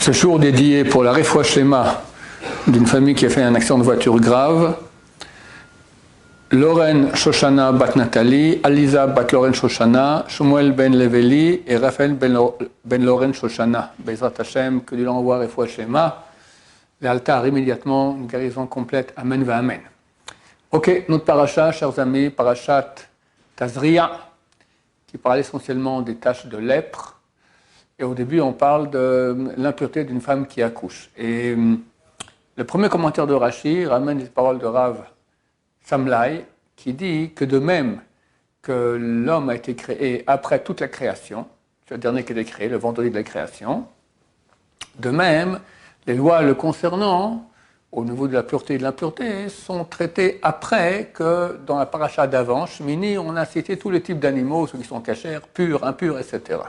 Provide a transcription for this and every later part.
Ce jour dédié pour la Refoua Shlema d'une famille qui a fait un accident de voiture grave. Loren Shoshana bat Nathalie, Aliza bat Loren Shoshana, Shmuel ben Leveli et Raphaël ben Loren Shoshana. Bezrat Hashem, que Dieu l'envoie Refoua Shlema. L'altar immédiatement, une guérison complète. Amen va Amen. Ok, notre paracha, chers amis, parachat Tazria, qui parle essentiellement des taches de lèpre. Et au début, on parle de l'impureté d'une femme qui accouche. Et le premier commentaire de Rashi ramène les paroles de Rav Samlai, qui dit que de même que l'homme a été créé après toute la création, c'est le dernier qui a été créé, le vendredi de la création, de même, les lois le concernant, au niveau de la pureté et de l'impureté, sont traitées après que dans la paracha d'avant, Shmini, on a cité tous les types d'animaux, ceux qui sont cachers, purs, impurs, etc.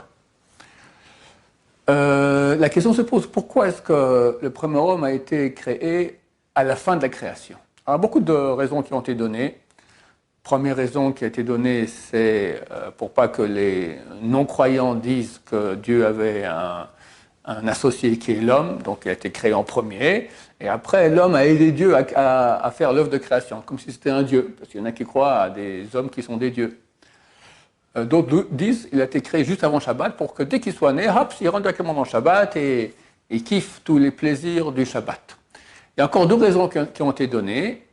La question se pose, pourquoi est-ce que le premier homme a été créé à la fin de la création? Alors, beaucoup de raisons qui ont été données. Première raison qui a été donnée, c'est pour pas que les non-croyants disent que Dieu avait un associé qui est l'homme, donc il a été créé en premier, et après l'homme a aidé Dieu à faire l'œuvre de création, comme si c'était un Dieu, parce qu'il y en a qui croient à des hommes qui sont des dieux. D'autres disent qu'il a été créé juste avant Shabbat pour que dès qu'il soit né, hop, il rentre directement dans Shabbat et il kiffe tous les plaisirs du Shabbat. Il y a encore deux raisons qui ont été données.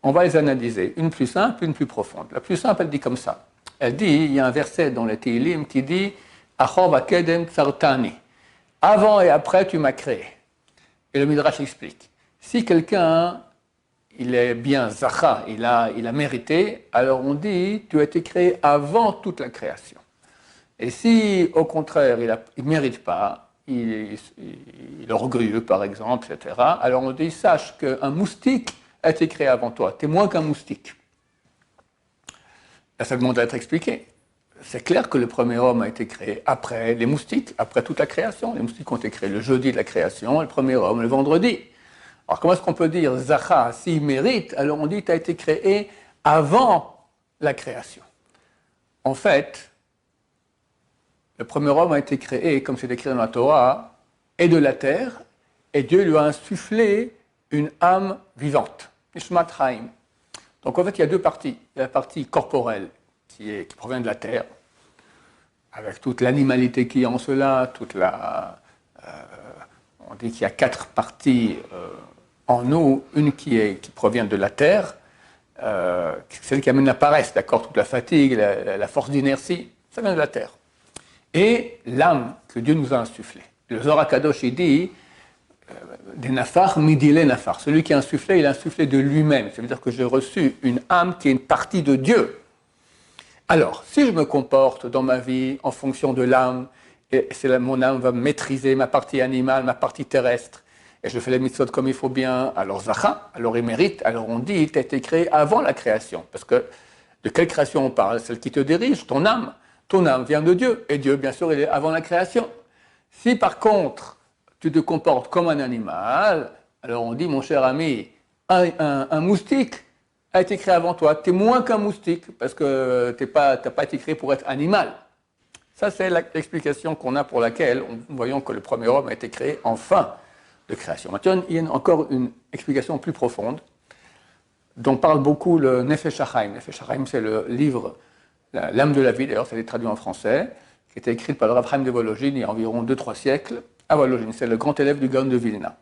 On va les analyser, une plus simple, une plus profonde. La plus simple, elle dit comme ça. Elle dit, il y a un verset dans les Tehillim qui dit « Achov akedem tsartani » avant et après, tu m'as créé. Et le Midrash explique. Si quelqu'un, il est bien zacha, il a mérité, alors on dit, tu as été créé avant toute la création. Et si, au contraire, il ne mérite pas, il est orgueilleux, par exemple, etc., alors on dit, sache qu'un moustique a été créé avant toi. Tu es moins qu'un moustique. Là, ça demande à être expliqué. C'est clair que le premier homme a été créé après les moustiques, après toute la création. Les moustiques ont été créés le jeudi de la création, et le premier homme le vendredi. Alors comment est-ce qu'on peut dire Zacha, s'il mérite, alors on dit tu as été créé avant la création. En fait, le premier homme a été créé, comme c'est écrit dans la Torah, et de la terre, et Dieu lui a insufflé une âme vivante, Nishmat Chaim. Donc en fait, il y a deux parties. Il y a la partie corporelle, qui provient de la terre, avec toute l'animalité qui est en cela, on dit qu'il y a quatre parties en nous, une qui provient de la terre, celle qui amène la paresse, d'accord, toute la fatigue, la force d'inertie, ça vient de la terre. Et l'âme que Dieu nous a insufflée. Le Zohar HaKadosh, il dit, des nafar, midile nafar. Celui qui a insufflé, il a insufflé de lui-même. Ça veut dire que j'ai reçu une âme qui est une partie de Dieu. Alors, si je me comporte dans ma vie en fonction de l'âme, et mon âme va maîtriser ma partie animale, ma partie terrestre, et je fais les mitzvot comme il faut bien, alors Zacha, alors il mérite, alors on dit, tu as été créé avant la création. Parce que de quelle création on parle? Celle qui te dirige, ton âme. Ton âme vient de Dieu, et Dieu, bien sûr, il est avant la création. Si par contre, tu te comportes comme un animal, alors on dit, mon cher ami, un moustique a été créé avant toi, tu es moins qu'un moustique, parce que tu n'as pas été créé pour être animal. Ça, c'est l'explication qu'on a pour laquelle nous voyons que le premier homme a été créé en fin de création. Maintenant, il y a encore une explication plus profonde, dont parle beaucoup le Nefesh HaChaim. Nefesh HaChaim, c'est le livre, l'âme de la vie, d'ailleurs, ça est traduit en français, qui a été écrit par le Rav Chaim de Volojine il y a environ 2-3 siècles, à Volojine. C'est le grand élève du Gaon de Vilna.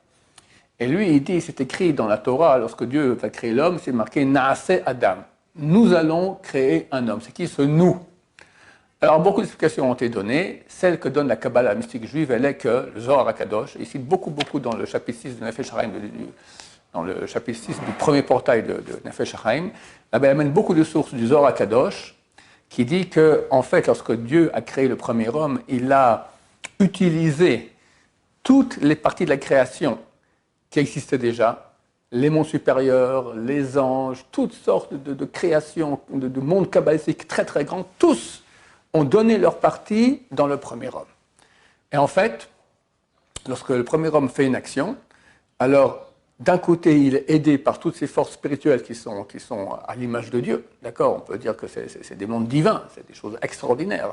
Et lui, il dit, c'est écrit dans la Torah, lorsque Dieu va créer l'homme, c'est marqué « Naaseh Adam ». Nous allons créer un homme. C'est qui ce « nous » ? Alors, beaucoup d'explications ont été données. Celle que donne la Kabbalah mystique juive, elle est que le Zohar HaKadosh, il cite beaucoup dans le chapitre 6 de Nefesh HaChaim, dans le chapitre 6 du premier portail de Nefesh HaChaim, là-bas, il amène beaucoup de sources du Zohar HaKadosh, qui dit que, en fait, lorsque Dieu a créé le premier homme, il a utilisé toutes les parties de la création qui existaient déjà, les mondes supérieurs, les anges, toutes sortes de créations, de mondes kabbalistiques très très grands, tous ont donné leur partie dans le premier homme. Et en fait, lorsque le premier homme fait une action, alors d'un côté il est aidé par toutes ces forces spirituelles qui sont à l'image de Dieu, d'accord, on peut dire que c'est des mondes divins, c'est des choses extraordinaires,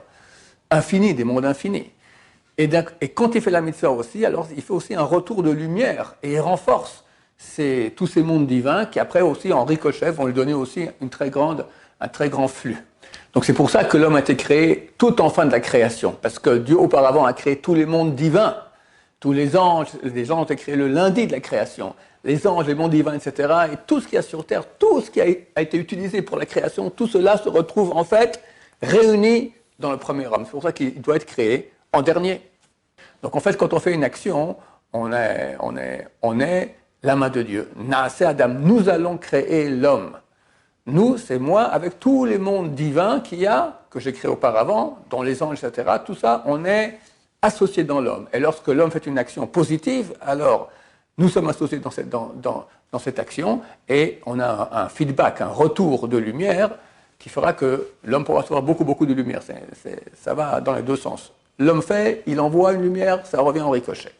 infinis, des mondes infinis. Et quand il fait la mitzvah aussi, alors il fait aussi un retour de lumière et il renforce tous ces mondes divins qui après aussi en ricochet vont lui donner aussi un très grand flux. Donc c'est pour ça que l'homme a été créé tout en fin de la création, parce que Dieu auparavant a créé tous les mondes divins, tous les anges ont été créés le lundi de la création, les anges, les mondes divins, etc. Et tout ce qu'il y a sur terre, tout ce qui a été utilisé pour la création, tout cela se retrouve en fait réuni dans le premier homme. C'est pour ça qu'il doit être créé en dernier. Donc en fait, quand on fait une action, on est la main de Dieu. Naaseh Adam, nous allons créer l'homme. Nous, c'est moi, avec tous les mondes divins qu'il y a, que j'ai créés auparavant, dont les anges, etc., tout ça, on est associés dans l'homme. Et lorsque l'homme fait une action positive, alors nous sommes associés dans cette action et on a un feedback, un retour de lumière qui fera que l'homme pourra recevoir beaucoup de lumière. Ça va dans les deux sens. L'homme fait, il envoie une lumière, ça revient en ricochet.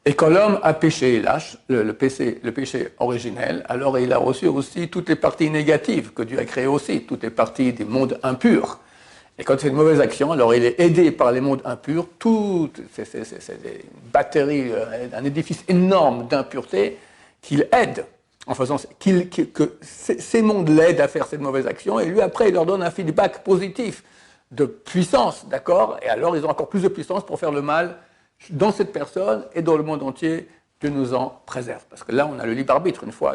Et quand l'homme a péché et lâche, le péché originel, alors il a reçu aussi toutes les parties négatives que Dieu a créées aussi, toutes les parties des mondes impurs. Et quand il fait une mauvaise action, alors il est aidé par les mondes impurs, c'est une batterie, un édifice énorme d'impureté qu'il aide, en faisant que ces mondes l'aident à faire cette mauvaise action, et lui après il leur donne un feedback positif de puissance, d'accord? Et alors ils ont encore plus de puissance pour faire le mal dans cette personne et dans le monde entier. Dieu nous en préserve. Parce que là, on a le libre arbitre, une fois,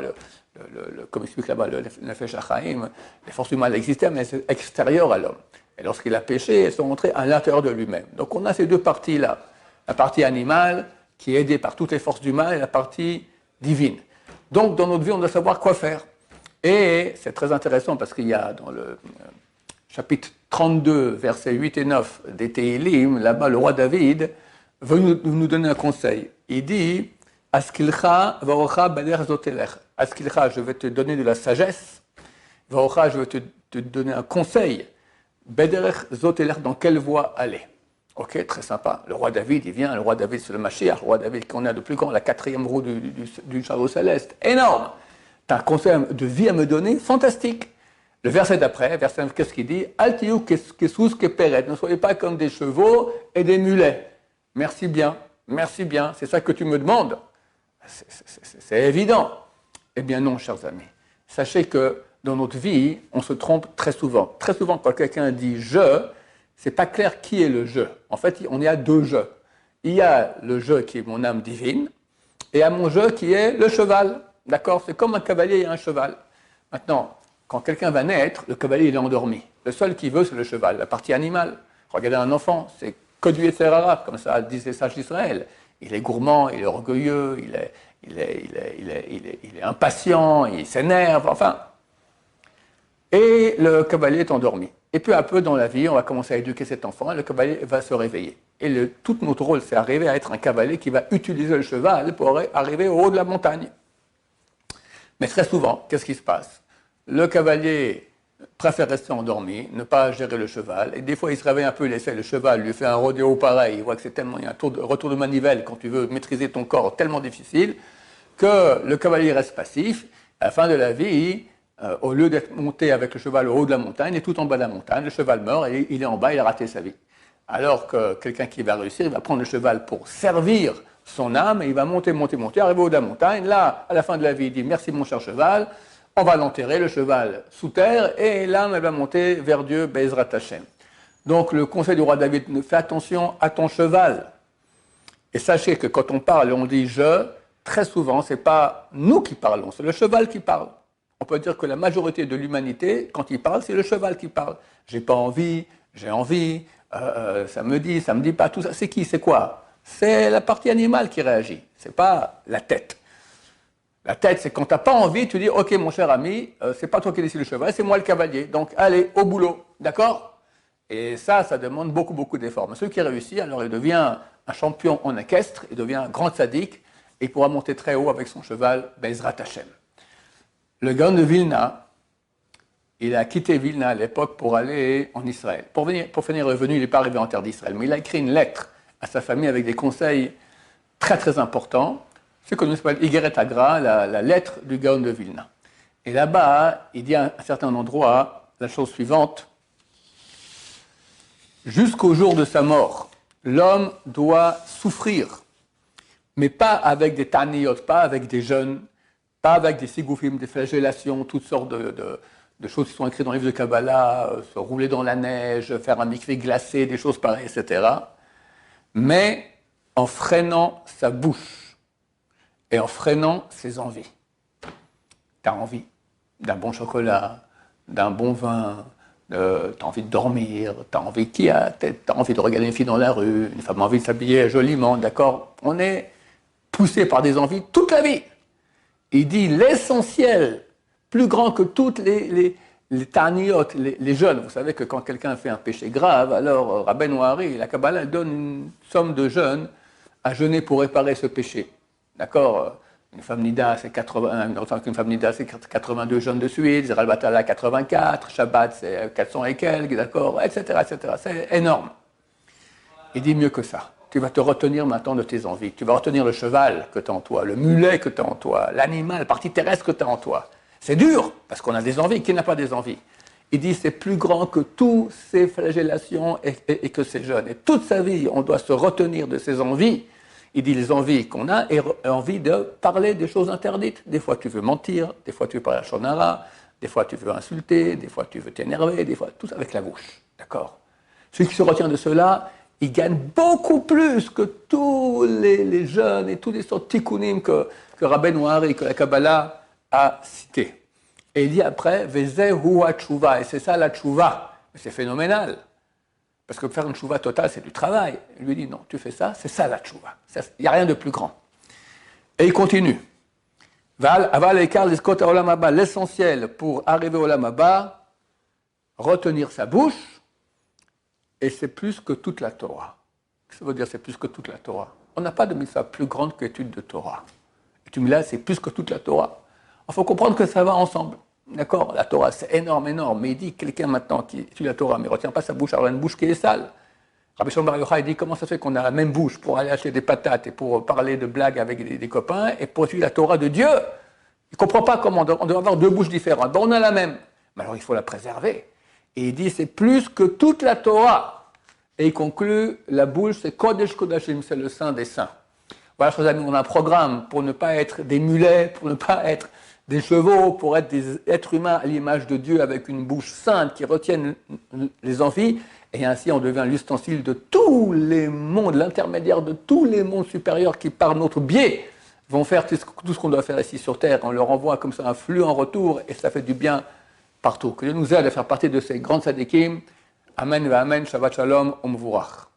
comme explique là-bas le Nefesh HaChaim, les forces du mal existaient, mais c'est extérieur à l'homme. Et lorsqu'il a péché, elles sont rentrées à l'intérieur de lui-même. Donc on a ces deux parties-là. La partie animale, qui est aidée par toutes les forces du mal, et la partie divine. Donc dans notre vie, on doit savoir quoi faire. Et c'est très intéressant parce qu'il y a dans le chapitre 32, versets 8 et 9 des Tehillim, là-bas, le roi David veut nous donner un conseil. Il dit « Askilcha varocha bader zotelech » Askilcha, je vais te donner de la sagesse. Varocha, je vais te donner un conseil. Bader zotelech, dans quelle voie aller? Ok, très sympa. Le roi David, il vient. Le roi David, c'est le Mashiach. Le roi David, qu'on a de plus grand, la 4e roue du chariot céleste. Énorme. Tu as un conseil de vie à me donner? Fantastique. Le verset d'après, verset 9, qu'est-ce qu'il dit? Altiou kesous keperet. Ne soyez pas comme des chevaux et des mulets. Merci bien, c'est ça que tu me demandes. C'est évident. Eh bien non, chers amis. Sachez que dans notre vie, on se trompe très souvent. Très souvent, quand quelqu'un dit « je », c'est pas clair qui est le « je ». En fait, on y a deux « je ». Il y a le « je » qui est mon âme divine, et il y a mon « je » qui est le cheval. D'accord? C'est comme un cavalier et un cheval. Maintenant, quand quelqu'un va naître, le cavalier il est endormi. Le seul qui veut, c'est le cheval, la partie animale. Regardez un enfant, c'est que du Yetzerara, comme ça disent les sages d'Israël. Il est gourmand, il est orgueilleux, il est impatient, il s'énerve, enfin. Et le cavalier est endormi. Et peu à peu dans la vie, on va commencer à éduquer cet enfant, et le cavalier va se réveiller. Et tout notre rôle, c'est arriver à être un cavalier qui va utiliser le cheval pour arriver au haut de la montagne. Mais très souvent, qu'est-ce qui se passe? Le cavalier préfère rester endormi, ne pas gérer le cheval, et des fois il se réveille un peu, il essaie, le cheval lui fait un rodéo pareil, il voit que il y a un retour de manivelle quand tu veux maîtriser ton corps tellement difficile, que le cavalier reste passif. À la fin de la vie, au lieu d'être monté avec le cheval au haut de la montagne, il est tout en bas de la montagne, le cheval meurt et il est en bas, il a raté sa vie. Alors que quelqu'un qui va réussir, il va prendre le cheval pour servir son âme, et il va monter, arriver au haut de la montagne, là, à la fin de la vie, il dit « Merci mon cher cheval », on va l'enterrer, le cheval sous terre, et l'âme, elle va monter vers Dieu, Be'ezrat Hashem. Donc, le conseil du roi David, fais attention à ton cheval. Et sachez que quand on parle et on dit « je », très souvent, ce n'est pas nous qui parlons, c'est le cheval qui parle. On peut dire que la majorité de l'humanité, quand il parle, c'est le cheval qui parle. J'ai pas envie, j'ai envie, ça me dit pas, tout ça. C'est qui, c'est quoi? C'est la partie animale qui réagit, c'est pas la tête. La tête, c'est quand tu n'as pas envie, tu dis « Ok, mon cher ami, c'est pas toi qui décide le cheval, c'est moi le cavalier. Donc, allez, au boulot. » D'accord? Et ça demande beaucoup d'efforts. Mais celui qui réussit, alors il devient un champion en équestre, il devient un grand sadique, et il pourra monter très haut avec son cheval, Be'ezrat Hashem. Le Gaon de Vilna, il a quitté Vilna à l'époque pour aller en Israël. Pour finir revenu, il n'est pas arrivé en terre d'Israël, mais il a écrit une lettre à sa famille avec des conseils très importants. C'est ce qu'on appelle Igeret Agra, la lettre du Gaon de Vilna. Et là-bas, il dit à un certain endroit la chose suivante. Jusqu'au jour de sa mort, l'homme doit souffrir, mais pas avec des taniyot, pas avec des jeûnes, pas avec des sigoufim, des flagellations, toutes sortes de choses qui sont écrites dans le livre de Kabbalah, se rouler dans la neige, faire un mikvé glacé, des choses pareilles, etc. Mais en freinant sa bouche et en freinant ses envies. Tu as envie d'un bon chocolat, d'un bon vin, tu as envie de dormir, tu as envie de regarder une fille dans la rue, une femme a envie de s'habiller joliment, d'accord? On est poussé par des envies toute la vie. Il dit l'essentiel, plus grand que toutes les taniyot, les jeûnes. Vous savez que quand quelqu'un fait un péché grave, alors Rabbeinu Hari, la Kabbalah, elle donne une somme de jeûnes à jeûner pour réparer ce péché. D'accord? Une femme nida, c'est 82 jeûnes de suite, Zeral Batala 84, Shabbat c'est 400 et quelques, d'accord, etc., etc. C'est énorme. Il dit mieux que ça. Tu vas te retenir maintenant de tes envies. Tu vas retenir le cheval que tu as en toi, le mulet que tu as en toi, l'animal, la partie terrestre que tu as en toi. C'est dur, parce qu'on a des envies. Qui n'a pas des envies? Il dit c'est plus grand que toutes ces flagellations et que ces jeûnes. Et toute sa vie, on doit se retenir de ces envies. Il dit les envies qu'on a et envie de parler des choses interdites. Des fois, tu veux mentir, des fois, tu veux parler à Shonara, des fois, tu veux insulter, des fois, tu veux t'énerver, des fois, tout ça avec la bouche. D'accord? Celui qui se retient de cela, il gagne beaucoup plus que tous les jeunes et tous les sortes de tikkunim que Rabbeinu Hari, que la Kabbalah a cité. Et il dit après, Vezeh hu ha-tshuva, et c'est ça la tshuva. Mais c'est phénoménal. Parce que faire une tshuva totale, c'est du travail. Il lui dit, non, tu fais ça, c'est ça la tshuva. Il n'y a rien de plus grand. Et il continue. L'essentiel pour arriver au Olam Haba, retenir sa bouche, et c'est plus que toute la Torah. Ça veut dire c'est plus que toute la Torah. On n'a pas de mitzvah plus grande que l'étude de Torah. L'étude là, c'est plus que toute la Torah. Il faut comprendre que ça va ensemble. D'accord? La Torah, c'est énorme, énorme. Mais il dit, quelqu'un maintenant qui étudie la Torah, mais ne retient pas sa bouche, alors il a une bouche qui est sale. Rabbi Shimon Bar Yochai, il dit, comment ça fait qu'on a la même bouche pour aller acheter des patates et pour parler de blagues avec des copains et pour étudier la Torah de Dieu? Il ne comprend pas comment on doit avoir deux bouches différentes. Ben, on a la même. Mais alors il faut la préserver. Et il dit, c'est plus que toute la Torah. Et il conclut, la bouche, c'est Kodesh Kodashim, c'est le saint des saints. Voilà, chers amis, on a un programme pour ne pas être des mulets, pour ne pas être des chevaux, pour être des êtres humains à l'image de Dieu avec une bouche sainte qui retienne les envies. Et ainsi, on devient l'ustensile de tous les mondes, l'intermédiaire de tous les mondes supérieurs qui, par notre biais, vont faire tout ce qu'on doit faire ici sur Terre. On leur envoie comme ça un flux en retour et ça fait du bien partout. Que Dieu nous aide à faire partie de ces grandes sadikim. Amen, Amen, Shabbat Shalom, Om Vurach.